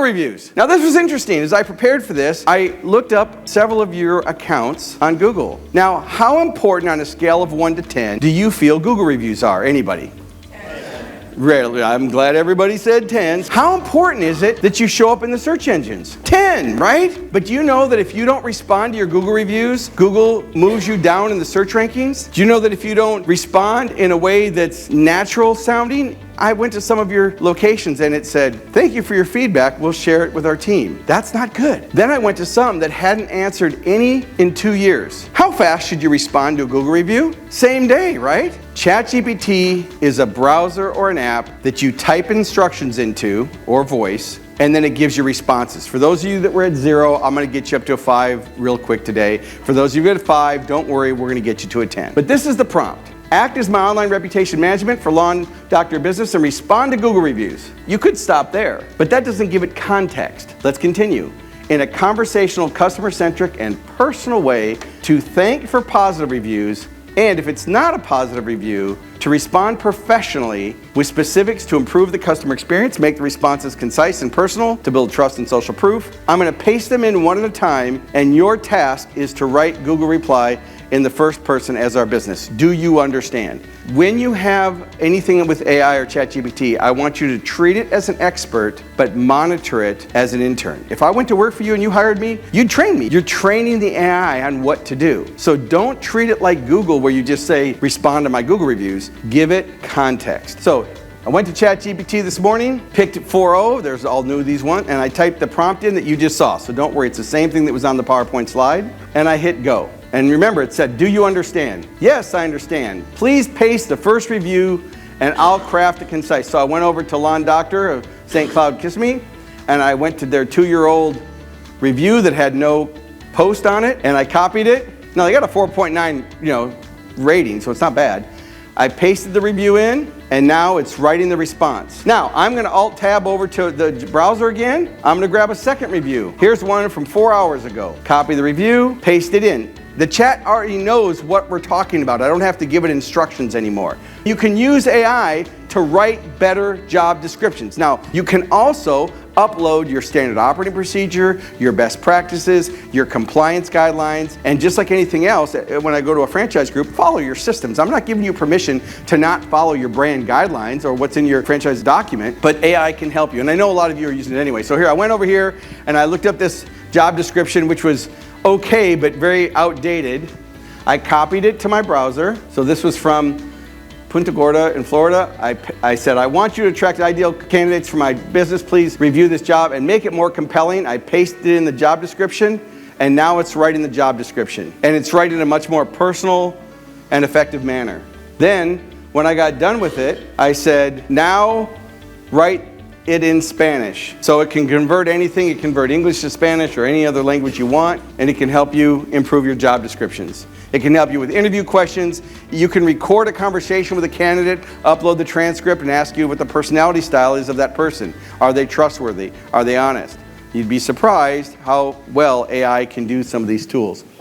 reviews. Now this was interesting. As I prepared for this, I looked up several of your accounts on Google. Now, how important on a scale of 1 to 10 do you feel Google reviews are? Anybody? Rarely. I'm glad everybody said 10s. How important is it that you show up in the search engines? 10, right? But do you know that if you don't respond to your Google reviews, Google moves you down in the search rankings? Do you know that if you don't respond in a way that's natural sounding? I went to some of your locations and it said, thank you for your feedback, we'll share it with our team. That's not good. Then I went to some that hadn't answered any in 2 years. How fast should you respond to a Google review? Same day, right? ChatGPT is a browser or an app that you type instructions into, or voice, and then it gives you responses. For those of you that were at 0, I'm going to get you up to a 5 real quick today. For those of you at 5, don't worry, we're going to get you to a 10. But this is the prompt. Act as my online reputation management for law and doctor business and respond to Google reviews. You could stop there, but that doesn't give it context. Let's continue. In a conversational, customer-centric, and personal way to thank for positive reviews, and if it's not a positive review, to respond professionally with specifics to improve the customer experience, make the responses concise and personal, to build trust and social proof. I'm going to paste them in one at a time, and your task is to write Google reply in the first person as our business. Do you understand? When you have anything with AI or ChatGPT, I want you to treat it as an expert, but monitor it as an intern. If I went to work for you and you hired me, you'd train me. You're training the AI on what to do. So don't treat it like Google where you just say, respond to my Google reviews. Give it context. So I went to ChatGPT this morning, picked 4.0, there's all new these ones, and I typed the prompt in that you just saw. So don't worry, it's the same thing that was on the PowerPoint slide. And I hit go. And remember, it said, do you understand? Yes, I understand. Please paste the first review and I'll craft it concise. So I went over to Lawn Doctor of St. Cloud Kissimmee, and I went to their 2-year-old review that had no post on it, and I copied it. Now they got a 4.9, rating, so it's not bad. I pasted the review in, and now it's writing the response. Now, I'm going to Alt-Tab over to the browser again. I'm going to grab a second review. Here's one from 4 hours ago. Copy the review, paste it in. The chat already knows what we're talking about. I don't have to give it instructions anymore. You can use AI to write better job descriptions. Now, you can also upload your standard operating procedure, your best practices, your compliance guidelines, and just like anything else, when I go to a franchise group, follow your systems. I'm not giving you permission to not follow your brand guidelines or what's in your franchise document, but AI can help you. And I know a lot of you are using it anyway. So here, I went over here and I looked up this job description, which was okay, but very outdated. I copied it to my browser. So this was from Punta Gorda in Florida. I said, I want you to attract ideal candidates for my business. Please review this job and make it more compelling. I pasted it in the job description, and now it's writing the job description. And it's writing in a much more personal and effective manner. Then, when I got done with it, I said, now write it in Spanish. So it can convert anything. It can convert English to Spanish or any other language you want, and it can help you improve your job descriptions. It can help you with interview questions. You can record a conversation with a candidate, upload the transcript, and ask you what the personality style is of that person. Are they trustworthy? Are they honest? You'd be surprised how well AI can do some of these tools.